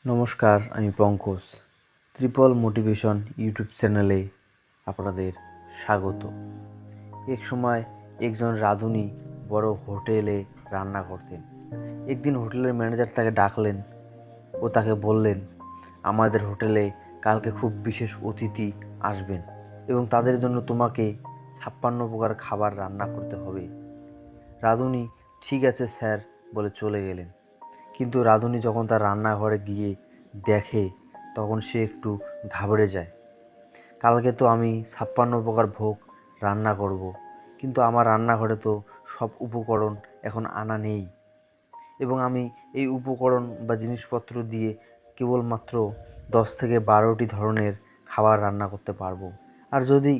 নমস্কার, আমি পঙ্কজ। ত্রিপল motivation YouTube চ্যানেলে আপনাদের স্বাগত। এক সময় একজন রাঁধুনি বড় হোটেলে রান্না করতেন। একদিন হোটেলের ম্যানেজার তাকে ডাকলেন ও তাকে বললেন, আমাদের হোটেলে কালকে খুব বিশেষ অতিথি আসবেন এবং তাদের জন্য তোমাকে 56 প্রকার খাবার রান্না করতে হবে। রাঁধুনি ঠিক আছে স্যার বলে চলে গেলেন। কিন্তু রাঁধুনি যখন তার রান্নাঘরে গিয়ে দেখে তখন সে একটু ঘাবড়ে যায়। কালকে তো আমি 56 প্রকার ভোগ রান্না করব, কিন্তু আমার রান্নাঘরে তো সব উপকরণ এখন আনা নেই এবং আমি এই উপকরণ বা জিনিসপত্র দিয়ে কেবলমাত্র 10 থেকে 12টি ধরনের খাবার রান্না করতে পারবো। আর যদি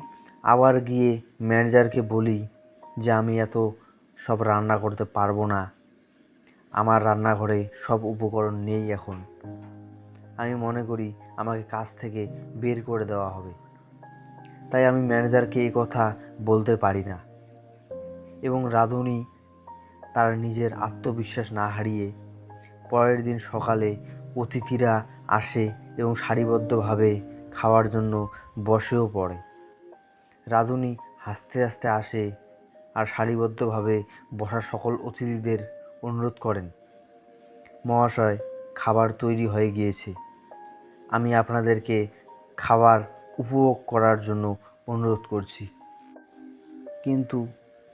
আবার গিয়ে ম্যানেজারকে বলি যে আমি এত সব রান্না করতে পারবো না, আমার রান্নাঘরে সব উপকরণ নেই এখন, আমি মনে করি আমাকে কাজ থেকে বের করে দেওয়া হবে। তাই আমি ম্যানেজারকে এই কথা বলতে পারি না। এবং রাঁধুনি তার নিজের আত্মবিশ্বাস না হারিয়ে পরের দিন সকালে অতিথিরা আসে এবং সারিবদ্ধভাবে খাওয়ার জন্য বসেও পড়ে। রাঁধুনি হাসতে হাসতে আসে আর সারিবদ্ধভাবে বসা সকল অতিথিদের অনুরোধ করেন, মহাশয়, খাবার তৈরি হয়ে গিয়েছে, আমি আপনাদেরকে খাবার উপভোগ করার জন্য অনুরোধ করছি। কিন্তু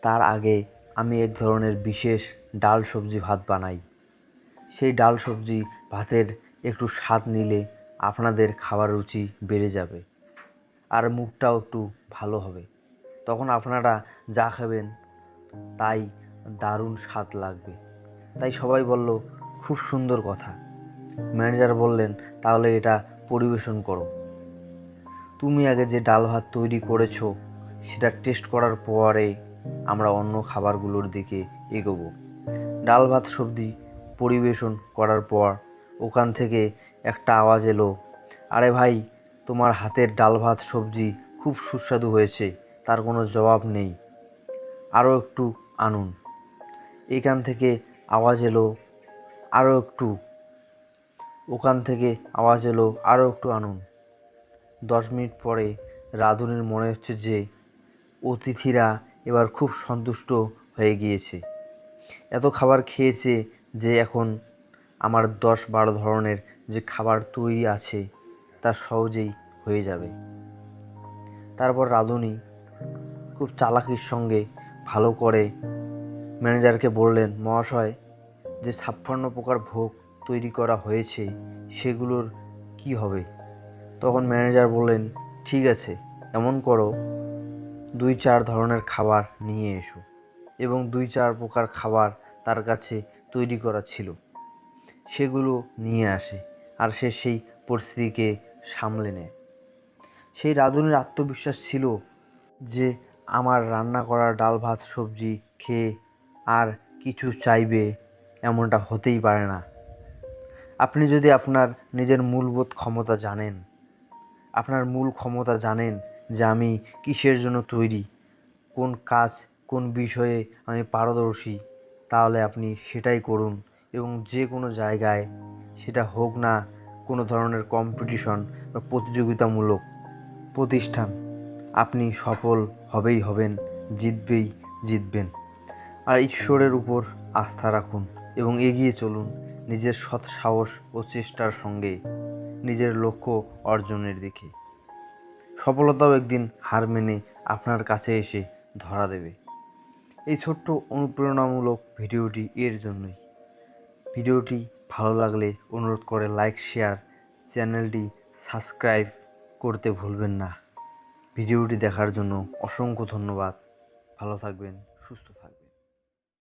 তার আগে আমি এক ধরনের বিশেষ ডাল সবজি ভাত বানাই। সেই ডাল সবজি ভাতের একটু স্বাদ নিলে আপনাদের খাবার রুচি বেড়ে যাবে আর মুখটাও একটু ভালো হবে। তখন আপনারা যা খাবেন তাই দারুণ স্বাদ লাগবে। তাই সবাই বলল, খুব সুন্দর কথা। ম্যানেজার বললেন, তাহলে এটা পরিবেশন করো। তুমি আগে যে ডাল ভাত তৈরি করেছো সেটা টেস্ট করার পরে আমরা অন্য খাবারগুলোর দিকে এগোবো। ডাল ভাত সবজি পরিবেশন করার পর ওখান থেকে একটা আওয়াজ এলো, আরে ভাই, তোমার হাতের ডাল ভাত সবজি খুব সুস্বাদু হয়েছে, তার কোনো জবাব নেই, আরও একটু আনুন। এখান থেকে আওয়াজ এলো, আরও একটু। ওখান থেকে আওয়াজ এলো, আরও একটু আনুন। 10 মিনিট পরে রাঁধুনির মনে হচ্ছে যে অতিথিরা এবার খুব সন্তুষ্ট হয়ে গিয়েছে। এত খাবার খেয়েছে যে এখন আমার 10-12 ধরনের যে খাবার তৈরি আছে তা সহজেই হয়ে যাবে। তারপর রাঁধুনি খুব চালাকির সঙ্গে ভালো করে ম্যানেজারকে বললেন, মহাশয়, যে 56 প্রকার ভোগ তৈরি করা হয়েছে সেগুলোর কি হবে? তখন ম্যানেজার বললেন, ঠিক আছে, এমন করো, 2-4 ধরনের খাবার নিয়ে এসো। এবং 2-4 প্রকার খাবার তার কাছে তৈরি করা ছিল, সেগুলো নিয়ে আসে আর সে সেই পরিস্থিতিকে সামলে নেয়। সেই রাঁধুনির আত্মবিশ্বাস ছিল যে আমার রান্না করা ডাল ভাত সবজি খেয়ে আর কিছু চাইবে এমনটা হতেই পারে না। আপনি যদি আপনার নিজের মূলবোধ ক্ষমতা জানেন, আপনার মূল ক্ষমতা জানেন যে আমি কিসের জন্য তৈরি, কোন কাজ, কোন বিষয়ে আমি পারদর্শী, তাহলে আপনি সেটাই করুন এবং যে কোনো জায়গায়, সেটা হোক না কোনো ধরনের কম্পিটিশন বা প্রতিযোগিতামূলক প্রতিষ্ঠান, আপনি সফল হবেন, জিতবেন। আর ঈশ্বরের উপর আস্থা রাখুন এবং এগিয়ে চলুন নিজের সৎ সাহস ও চেষ্টার সঙ্গে নিজের লক্ষ্য অর্জনের দিকে। সফলতাও একদিন হার মেনে আপনার কাছে এসে ধরা দেবে। এই ছোট্ট অনুপ্রেরণামূলক ভিডিওটি এর জন্যই। ভিডিওটি ভালো লাগলে অনুরোধ করে লাইক, শেয়ার, চ্যানেলটি সাবস্ক্রাইব করতে ভুলবেন না। ভিডিওটি দেখার জন্য অসংখ্য ধন্যবাদ। ভালো থাকবেন, সুস্থ থাকবেন।